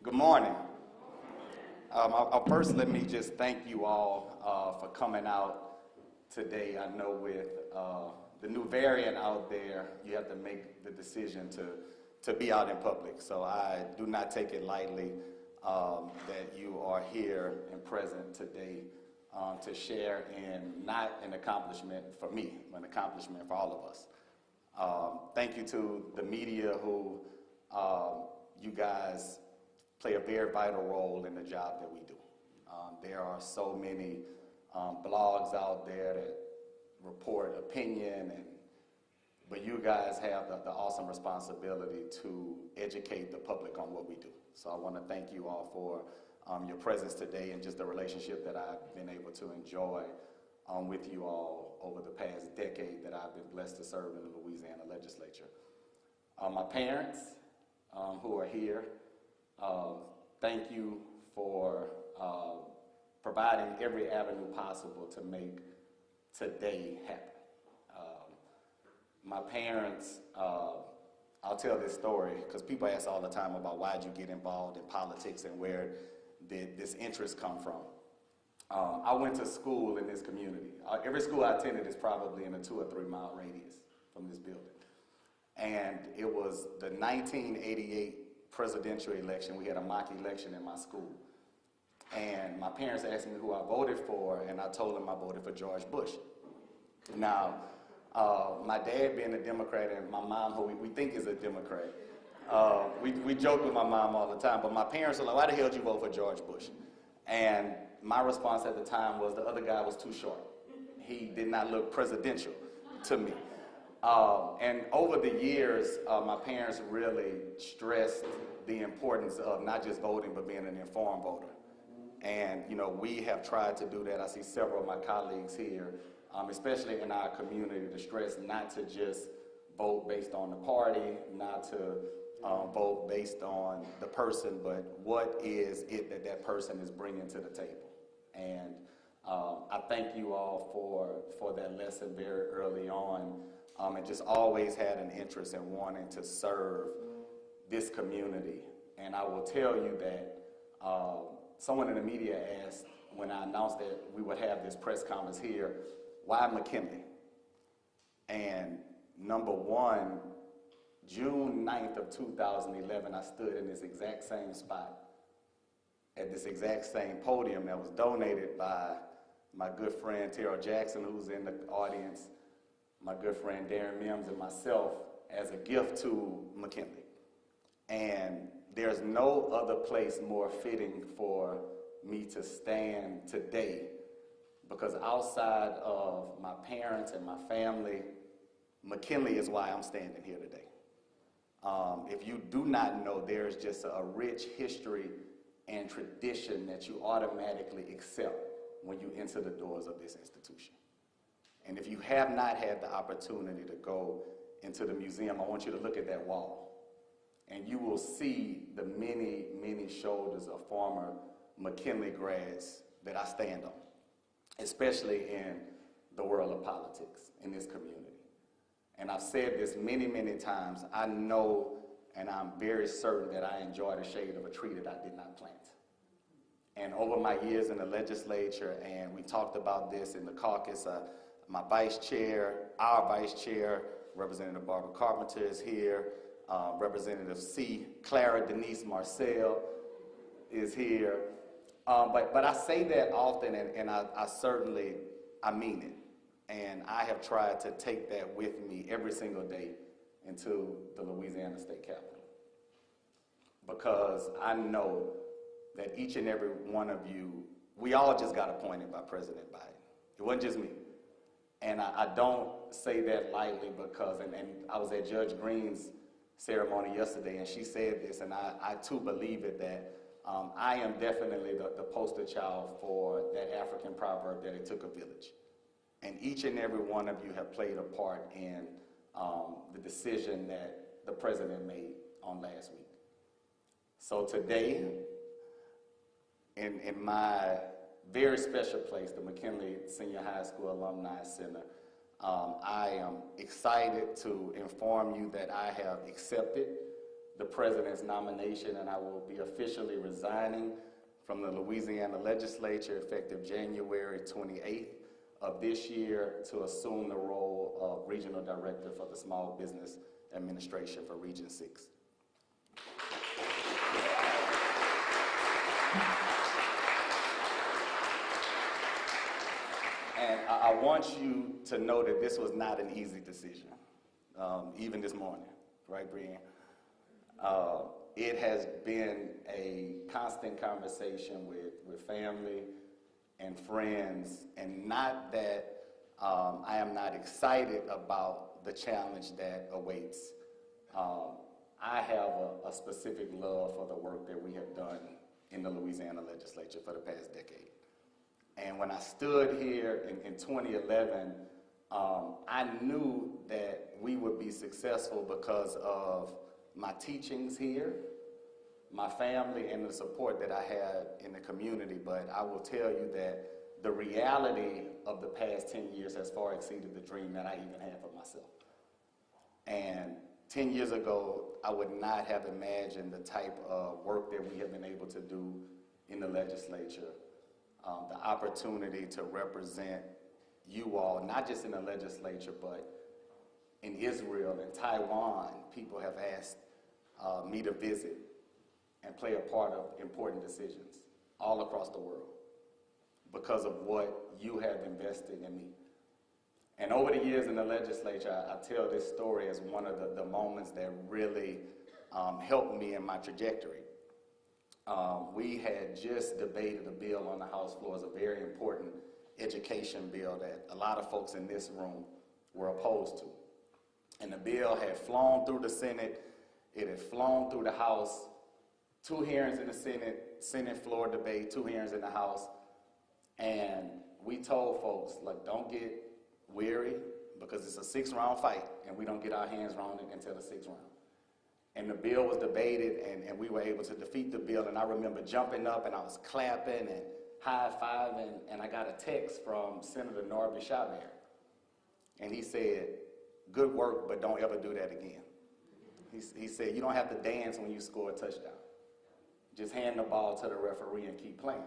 Good morning. First, let me just thank you all for coming out today. I know with the new variant out there, you have to make the decision to be out in public. So I do not take it lightly that you are here and present today to share in not an accomplishment for me, but an accomplishment for all of us. Thank you to the media who you guys play a very vital role in the job that we do. There are so many blogs out there that report opinion, but you guys have the awesome responsibility to educate the public on what we do. So I want to thank you all for your presence today and just the relationship that I've been able to enjoy with you all over the past decade that I've been blessed to serve in the Louisiana legislature. My parents who are here, thank you for providing every avenue possible to make today happen. My parents, I'll tell this story because people ask all the time about why'd you get involved in politics and where did this interest come from. I went to school in this community. Every school I attended is probably in a 2 or 3 mile radius from this building. And it was the 1988 presidential election. We had a mock election in my school. And my parents asked me who I voted for, and I told them I voted for George Bush. Now, my dad being a Democrat and my mom, who we think is a Democrat, we joke with my mom all the time, but my parents were like, why the hell did you vote for George Bush? And my response at the time was the other guy was too short. He did not look presidential to me. And over the years, my parents really stressed the importance of not just voting, but being an informed voter. And, you know, we have tried to do that. I see several of my colleagues here, especially in our community, to stress not to just vote based on the party, not to vote based on the person, but what is it that that person is bringing to the table. And I thank you all for that lesson very early on. And just always had an interest in wanting to serve this community. And I will tell you that someone in the media asked when I announced that we would have this press conference here, why McKinley? And number one, June 9th of 2011, I stood in this exact same spot at this exact same podium that was donated by my good friend Terrell Jackson, who's in the audience, my good friend Darren Mims, and myself as a gift to McKinley. And there's no other place more fitting for me to stand today, because outside of my parents and my family, McKinley is why I'm standing here today. If you do not know, there's just a rich history and tradition that you automatically accept when you enter the doors of this institution. And if you have not had the opportunity to go into the museum, I want you to look at that wall. And you will see the many, many shoulders of former McKinley grads that I stand on, especially in the world of politics in this community. And I've said this many, many times, I know and I'm very certain that I enjoy the shade of a tree that I did not plant. And over my years in the legislature, and we talked about this in the caucus, my vice chair, our vice chair, Representative Barbara Carpenter is here, Representative C. Clara Denise Marcel is here. But I say that often, and I certainly mean it. And I have tried to take that with me every single day into the Louisiana State Capitol. Because I know that each and every one of you, we all just got appointed by President Biden. It wasn't just me. And I don't say that lightly because, and I was at Judge Green's ceremony yesterday, and she said this, and I too believe it, that I am definitely the poster child for that African proverb that it took a village. And each and every one of you have played a part in the decision that the president made on last week. So today, in my very special place, the McKinley Senior High School Alumni Center, I am excited to inform you that I have accepted the president's nomination, and I will be officially resigning from the Louisiana legislature effective January 28th of this year to assume the role of Regional Director for the Small Business Administration for Region 6. And I want you to know that this was not an easy decision, even this morning, right, Brienne? It has been a constant conversation with family and friends, and not that I am not excited about the challenge that awaits. I have a specific love for the work that we have done in the Louisiana legislature for the past decade. And when I stood here in 2011, I knew that we would be successful because of my teachings here, my family, and the support that I had in the community. But I will tell you that the reality of the past 10 years has far exceeded the dream that I even had for myself. And 10 years ago, I would not have imagined the type of work that we have been able to do in the legislature, the opportunity to represent you all, not just in the legislature, but in Israel and Taiwan. People have asked me to visit and play a part of important decisions all across the world because of what you have invested in me. And over the years in the legislature, I tell this story as one of the moments that really helped me in my trajectory. We had just debated a bill on the House floor. It's a very important education bill that a lot of folks in this room were opposed to. And the bill had flown through the Senate, it had flown through the House, 2 hearings in the Senate floor debate, 2 hearings in the House, and we told folks, like, don't get weary because it's a 6-round fight and we don't get our hands around it until the 6th round. And the bill was debated, and we were able to defeat the bill, and I remember jumping up and I was clapping and high-fiving, and I got a text from Senator Norby Chabert, and he said, "Good work, but don't ever do that again." He said, "You don't have to dance when you score a touchdown. Just hand the ball to the referee and keep playing."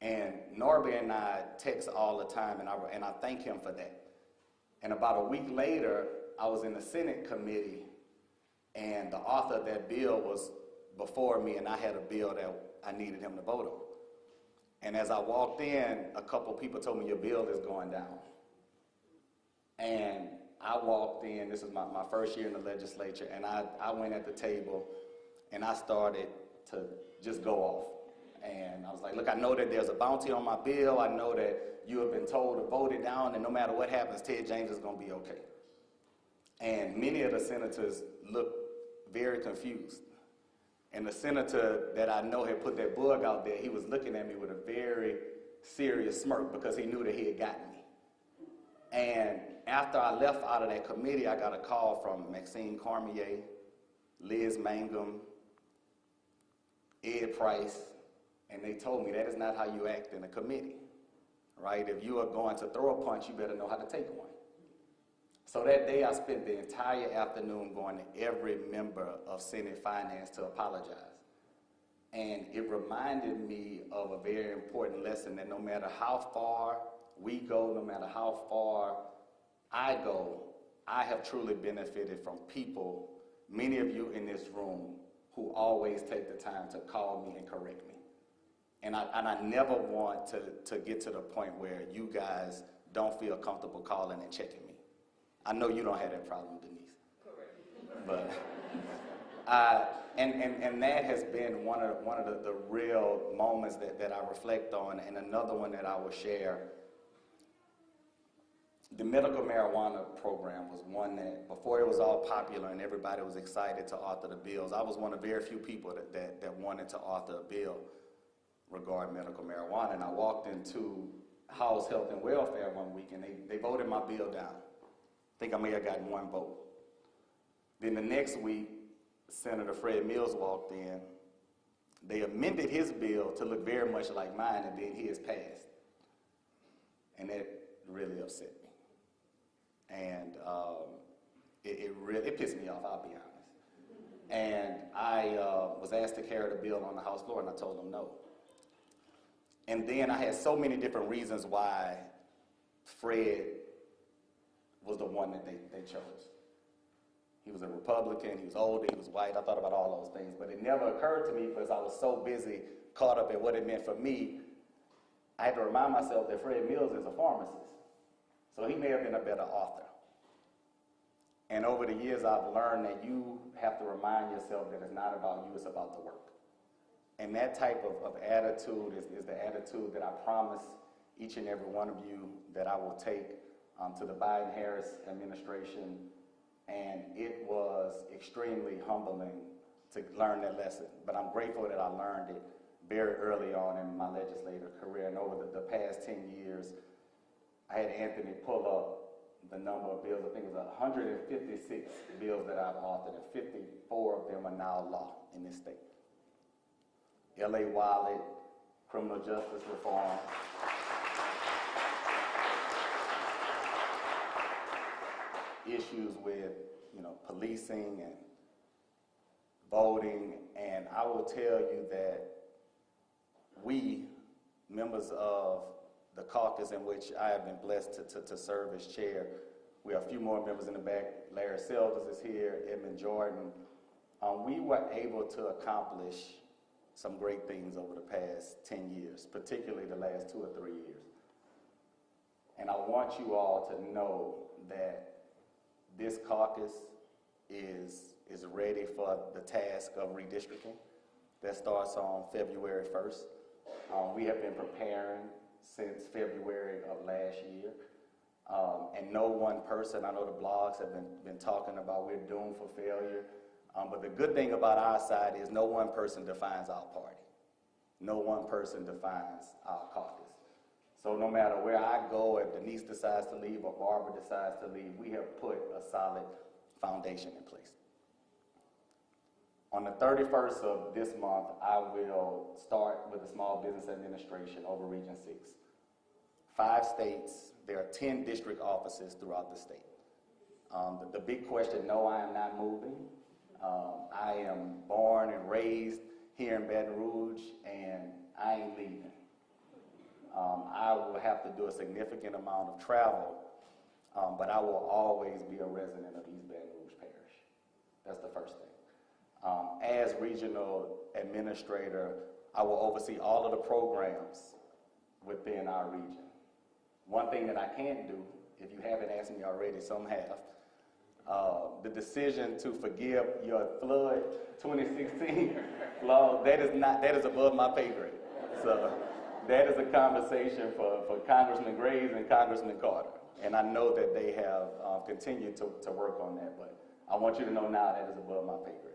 And Norby and I text all the time, and I thank him for that. And about a week later, I was in the Senate committee, and the author of that bill was before me, and I had a bill that I needed him to vote on. And as I walked in, a couple people told me, "Your bill is going down." And I walked in, this is my first year in the legislature, and I went at the table, and I started to just go off. And I was like, "Look, I know that there's a bounty on my bill. I know that you have been told to vote it down, and no matter what happens, Ted James is going to be okay." And many of the senators looked very confused. And the senator that I know had put that bug out there, he was looking at me with a very serious smirk because he knew that he had gotten me. And after I left out of that committee, I got a call from Maxine Cormier, Liz Mangum, Ed Price, and they told me that is not how you act in a committee, right? If you are going to throw a punch, you better know how to take one. So that day, I spent the entire afternoon going to every member of Senate Finance to apologize. And it reminded me of a very important lesson that no matter how far we go, no matter how far I go, I have truly benefited from people, many of you in this room, who always take the time to call me and correct me. And I never want to get to the point where you guys don't feel comfortable calling and checking me. I know you don't have that problem, Denise. Correct. But and that has been one of the real moments that I reflect on. And another one that I will share. The medical marijuana program was one that, before it was all popular and everybody was excited to author the bills, I was one of very few people that wanted to author a bill regarding medical marijuana. And I walked into House Health and Welfare one week, and they voted my bill down. I think I may have gotten 1 vote. Then the next week, Senator Fred Mills walked in. They amended his bill to look very much like mine, and then his passed. And that really upset me. And it pissed me off, I'll be honest. And I was asked to carry the bill on the House floor, and I told them no. And then I had so many different reasons why Fred was the one that they chose. He was a Republican, he was older, he was white. I thought about all those things, but it never occurred to me because I was so busy, caught up in what it meant for me. I had to remind myself that Fred Mills is a pharmacist, so he may have been a better author. And over the years, I've learned that you have to remind yourself that it's not about you, it's about the work. And that type of attitude is the attitude that I promise each and every one of you that I will take to the Biden-Harris administration. And it was extremely humbling to learn that lesson. But I'm grateful that I learned it very early on in my legislative career. And over the past 10 years, I had Anthony pull up the number of bills. I think it was 156 bills that I've authored, and 54 of them are now law in this state. L.A. Wallet, criminal justice reform, issues with, policing and voting, and I will tell you that we, members of the caucus in which I have been blessed to serve as chair, we have a few more members in the back. Larry Selders is here, Edmund Jordan. We were able to accomplish some great things over the past 10 years, particularly the last 2 or 3 years. And I want you all to know that this caucus is ready for the task of redistricting. That starts on February 1st. We have been preparing since February of last year. And no one person, I know the blogs have been talking about we're doomed for failure. But the good thing about our side is no one person defines our party. No one person defines our caucus. So no matter where I go, if Denise decides to leave or Barbara decides to leave, we have put a solid foundation in place. On the 31st of this month, I will start with the Small Business Administration over Region 6. 5 states, there are 10 district offices throughout the state. The big question, no, I am not moving. I am born and raised here in Baton Rouge, and I ain't leaving. I will have to do a significant amount of travel, but I will always be a resident of East Baton Rouge Parish. That's the first thing. As regional administrator, I will oversee all of the programs within our region. One thing that I can't do, if you haven't asked me already, some have, the decision to forgive your flood 2016 law, that is above my pay grade. So that is a conversation for Congressman Graves and Congressman Carter. And I know that they have continued to work on that, but I want you to know now that is above my pay grade.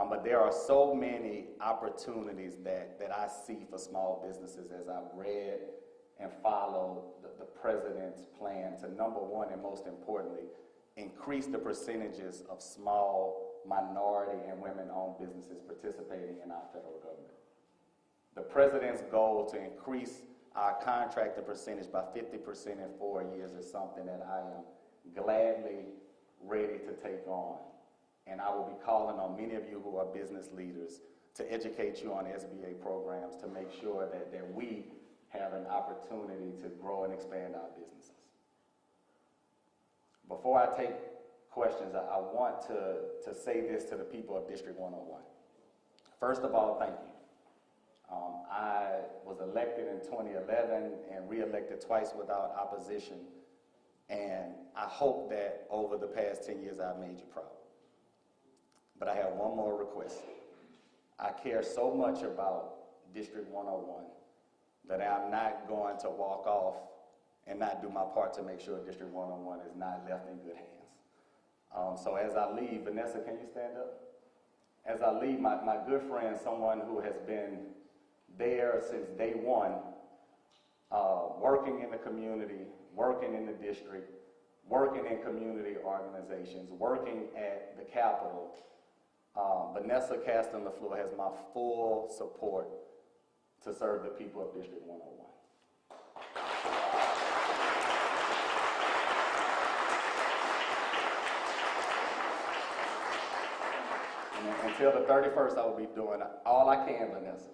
But there are so many opportunities that I see for small businesses as I've read and followed the president's plan to, number one, and most importantly, increase the percentages of small, minority, and women-owned businesses participating in our federal government. The president's goal to increase our contractor percentage by 50% in 4 years is something that I am gladly ready to take on. And I will be calling on many of you who are business leaders to educate you on SBA programs to make sure that we have an opportunity to grow and expand our businesses. Before I take questions, I want to say this to the people of District 101. First of all, thank you. I was elected in 2011 and re-elected twice without opposition, and I hope that over the past 10 years I've made you proud. But I have one more request. I care so much about District 101 that I'm not going to walk off and not do my part to make sure District 101 is not left in good hands. So as I leave, Vanessa, can you stand up? As I leave, my good friend, someone who has been there since day one, working in the community, working in the district, working in community organizations, working at the Capitol, Vanessa Caston LaFleur has my full support to serve the people of District 101. And until the 31st, I will be doing all I can, Vanessa,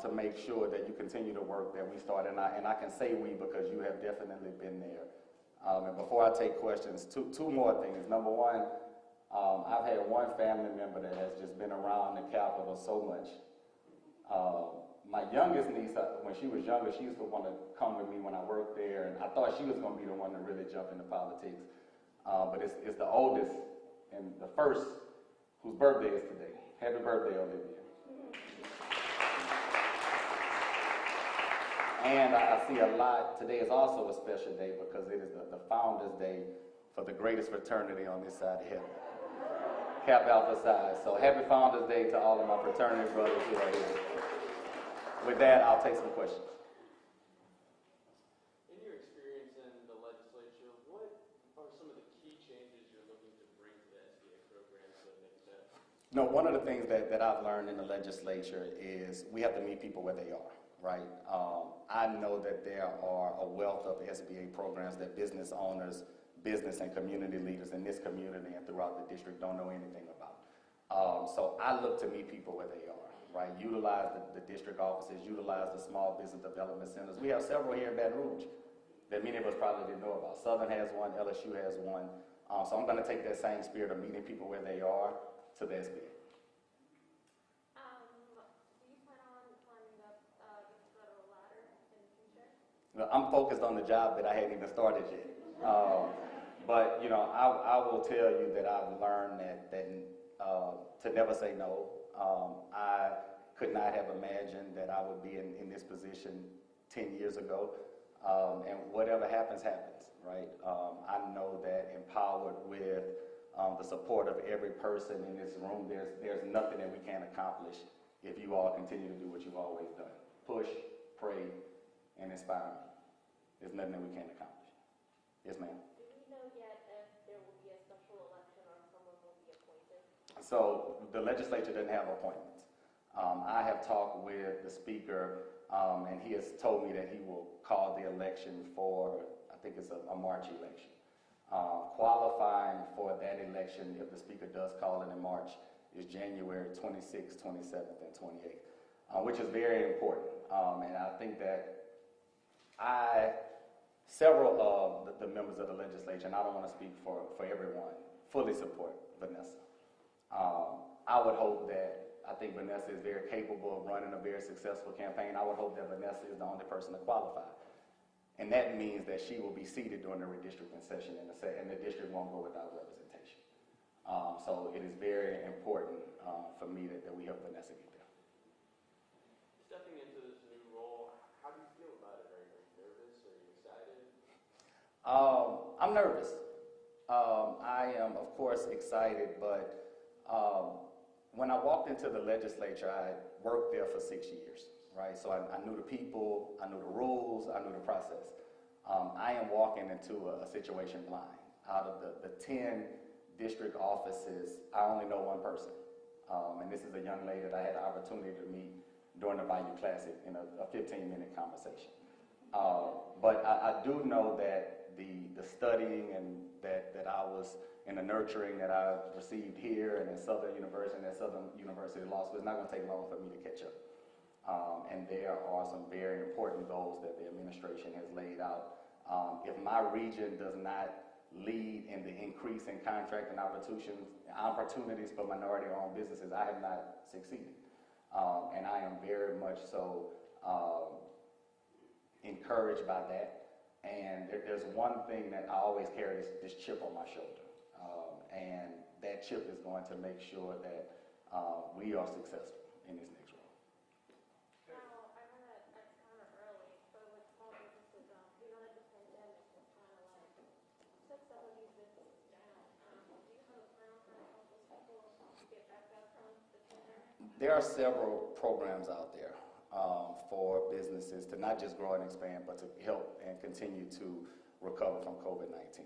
to make sure that you continue the work that we started. And I can say we because you have definitely been there. And before I take questions, two more things. Number one, I've had one family member that has just been around the Capitol so much. My youngest niece, when she was younger, she used to want to come with me when I worked there, and I thought she was going to be the one to really jump into politics. But it's the oldest and the first whose birthday is today. Happy birthday, Olivia. And I see a lot, today is also a special day because it is the Founders Day for the greatest fraternity on this side of heaven, Kappa Alpha Psi. So happy Founders Day to all of my fraternity brothers who are here. With that, I'll take some questions. In your experience in the legislature, what are some of the key changes you're looking to bring to the SBA program to the next step? No, one of the things that I've learned in the legislature is we have to meet people where they are. Right? I know that there are a wealth of SBA programs that business owners, business and community leaders in this community and throughout the district don't know anything about. So I look to meet people where they are, right? Utilize the district offices, utilize the small business development centers. We have several here in Baton Rouge that many of us probably didn't know about. Southern has one, LSU has one. So I'm going to take that same spirit of meeting people where they are to the SBA. I'm focused on the job that I hadn't even started yet. But you know, I will tell you that I've learned that to never say no. I could not have imagined that I would be in this position 10 years ago. And whatever happens, happens, right? I know that empowered with the support of every person in this room, there's nothing that we can't accomplish if you all continue to do what you've always done. Push, pray, and inspire me. There's nothing that we can't accomplish. Yes, ma'am. Do we know yet if there will be a special election or someone will be appointed? So the legislature doesn't have appointments. I have talked with the speaker, and he has told me that he will call the election for, I think it's a March election. Qualifying for that election, if the speaker does call it in March, is January 26th, 27th, and 28th, which is very important. And I think that several of the members of the legislature, and I don't want to speak for everyone, fully support Vanessa. I would hope that, I think Vanessa is very capable of running a very successful campaign. I would hope that Vanessa is the only person to qualify. And that means that she will be seated during the redistricting session and the district won't go without representation. So it is very important for me that we help Vanessa get there. Stepping into this new role, how do you feel about it? Are you nervous? Are you excited? I'm nervous. I am, of course, excited, but when I walked into the legislature, I worked there for 6 years, right? So I knew the people, I knew the rules, I knew the process. I am walking into a situation blind. Out of the 10 district offices, I only know one person. And this is a young lady that I had the opportunity to meet during the Bayou Classic in a 15-minute conversation. But I do know that the studying and that I was in the nurturing that I received here and at Southern University and at Southern University Law School, it's not going to take long for me to catch up. And there are some very important goals that the administration has laid out. If my region does not lead in the increase in contracting opportunities for minority-owned businesses, I have not succeeded. And I am very much so encouraged by that. And there's one thing that I always carry, this chip on my shoulder. And that chip is going to make sure that we are successful in this next role. Now, I know that that's kind of early, but with small businesses, the pandemic was kind of like took some of these businesses down. Do you have a plan to help those people get back up from the pandemic? There are several programs out there for businesses to not just grow and expand, but to help and continue to recover from COVID-19.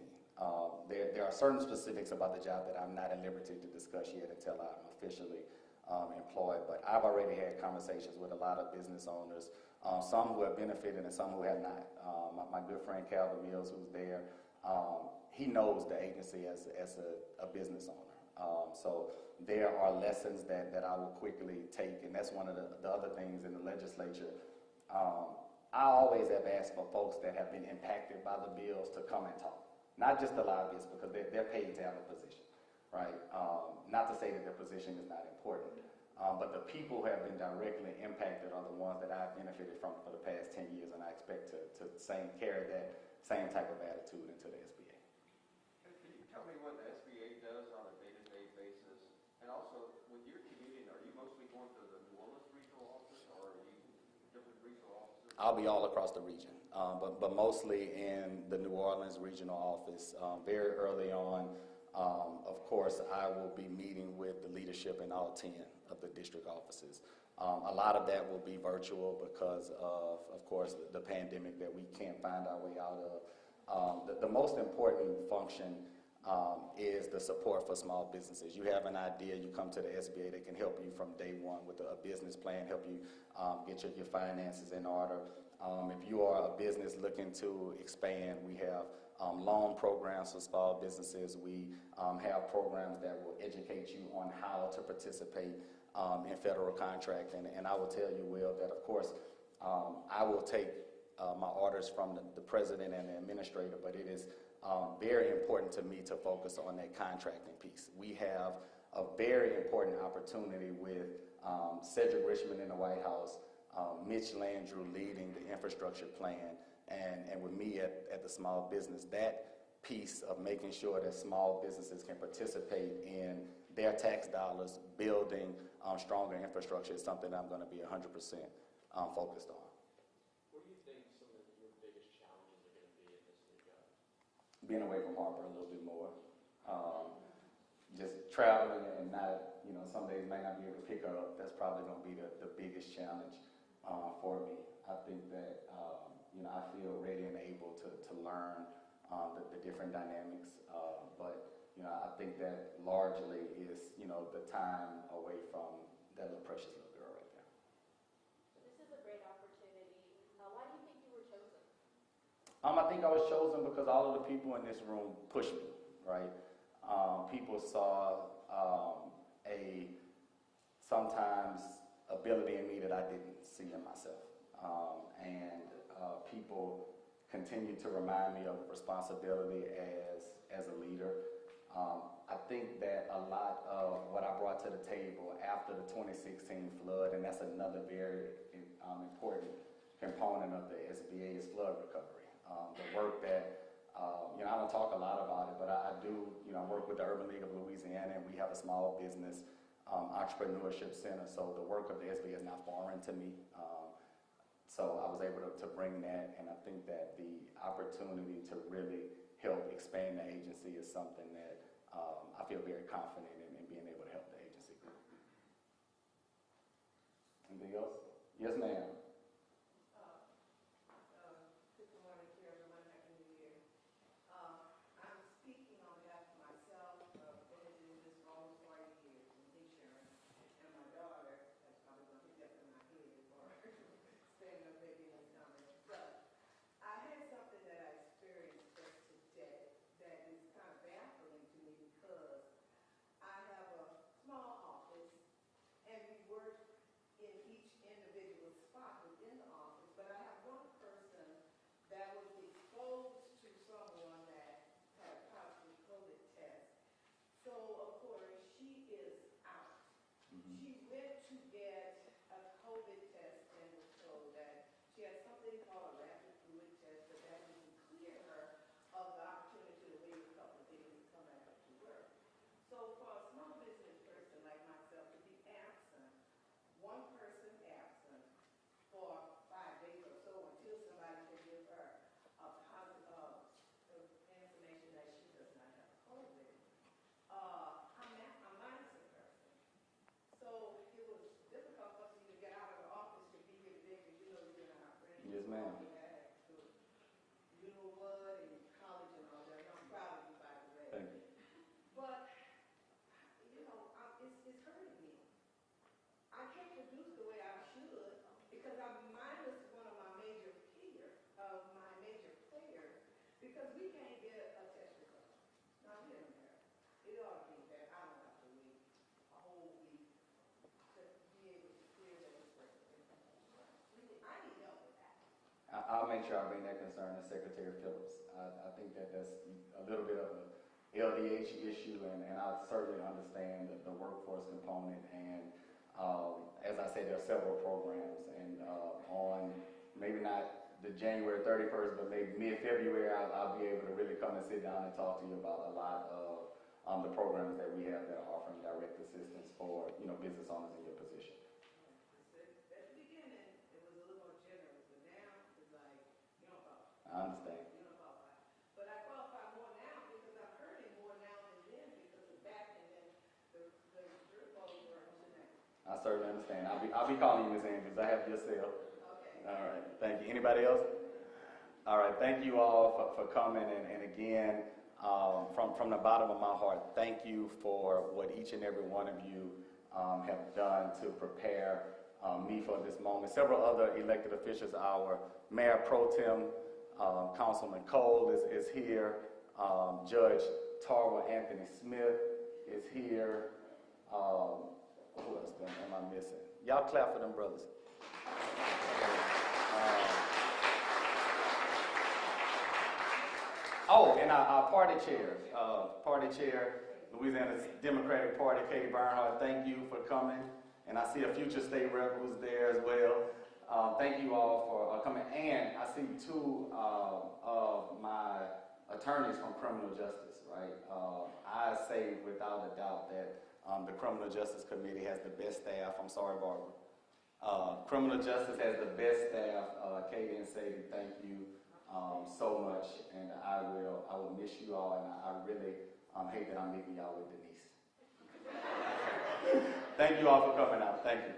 There are certain specifics about the job that I'm not at liberty to discuss yet until I'm officially employed, but I've already had conversations with a lot of business owners, some who have benefited and some who have not. My good friend Calvin Mills, who's there, he knows the agency as a business owner. So there are lessons that I will quickly take, and that's one of the other things in the legislature. I always have asked for folks that have been impacted by the bills to come and talk. Not just the lobbyists, because they're paid to have a position, right? Not to say that their position is not important, but the people who have been directly impacted are the ones that I've benefited from for the past 10 years, and I expect to carry that same type of attitude into the SBA. Can you tell me what the SBA does on a day-to-day basis? And also, when you're commuting, are you mostly going to the New Orleans regional office, or are you different regional offices? I'll be all across the region, but mostly in the New Orleans regional office. Very early on, of course, I will be meeting with the leadership in all 10 of the district offices. A lot of that will be virtual because of course, the pandemic that we can't find our way out of. The most important function is the support for small businesses. You have an idea, you come to the SBA, they can help you from day one with a business plan, help you get your finances in order. If you are a business looking to expand, we have loan programs for small businesses. We have programs that will educate you on how to participate in federal contracting. And I will tell you, Will, that of course, I will take my orders from the president and the administrator, but it is very important to me to focus on that contracting piece. We have a very important opportunity with Cedric Richmond in the White House, Mitch Landrieu leading the infrastructure plan, and with me at the small business. That piece of making sure that small businesses can participate in their tax dollars, building stronger infrastructure is something that I'm going to be 100% focused on. What do you think some of your biggest challenges are going to be in this new job? Being away from Harper a little bit more. Just traveling and not, some days may not be able to pick her up. That's probably going to be the biggest challenge for me. I think that, I feel ready and able to learn the different dynamics. But I think that largely is, the time away from that little precious little girl right there. So this is a great opportunity. Why do you think you were chosen? I think I was chosen because all of the people in this room pushed me, right? People saw sometimes ability in me that I didn't see in myself. People continue to remind me of responsibility as a leader. I think that a lot of what I brought to the table after the 2016 flood, and that's another very important component of the SBA, is flood recovery. The work that, I don't talk a lot about it, but I do, work with the Urban League of Louisiana, and we have a small business entrepreneurship center, so the work of the SBA is not foreign to me. So I was able to bring that, and I think that the opportunity to really help expand the agency is something that I feel very confident in being able to help the agency. Anything else? Yes, ma'am. Good morning, everyone. Happy New Year. I'm speaking on behalf of myself. Been in this role for 40 years in insurance, and my daughter has probably going to hit up in my head or stand up maybe in the stomach. But I had something that I experienced just today that is kind of baffling to me because I have a small office and we work in each individual spot within the office, but I have one person that was exposed to someone that had a positive COVID test. So, of course, she is out. She went to get a COVID test and was told that she had something called a rapid fluid test, but that didn't clear her of the opportunity to wait a couple of days to come back up to work. So, for a small business person like myself to be absent, one person absent for 5 days or so until somebody can give her a positive information that she does not have COVID. I'm minus a person. So it was difficult for us to even get out of the office to be here today because you and our friends. Yes, ma'am. We had to, you know what, and college and all that. I'm proud of you, by the way. Thank you. But, it's hurting me. I can't produce the way I should because I'm minus one of my major players, because we can't get a test result. Now, here and there. It ought to be that, I don't know. I'll make sure I bring that concern to Secretary Phillips. I think that that's a little bit of a LDH issue, and I certainly understand the workforce component. And as I said, there are several programs, and on maybe not the January 31st, but maybe mid-February, I'll be able to really come and sit down and talk to you about a lot of the programs that we have that are offering direct assistance for business owners in your position. At the beginning, it was a little more generous, but now it's like, you don't qualify. I understand. You don't qualify. But I qualify more now because I'm earning more now than then because of back and then the drip balls were today. I certainly understand. I'll be calling you, Ms. Andrews. I have your cell. Okay. All right. Thank you. Anybody else? All right. Thank you all for coming. And again, from the bottom of my heart, thank you for what each and every one of you have done to prepare me for this moment. Several other elected officials, our Mayor Pro Tem, Councilman Cole is here. Judge Tarwa Anthony Smith is here. Who else am I missing? Y'all clap for them brothers. Oh, and our party chair, Louisiana Democratic Party, Katie Bernhardt, thank you for coming. And I see a future state rep who's there as well. Thank you all for coming. And I see two of my attorneys from criminal justice, right? I say without a doubt that the Criminal Justice Committee has the best staff. I'm sorry, Barbara. Criminal Justice has the best staff. Katie and Sadie, thank you so much, and I will miss you all, and I really hate that I'm leaving y'all with Denise. Thank you all for coming out. Thank you.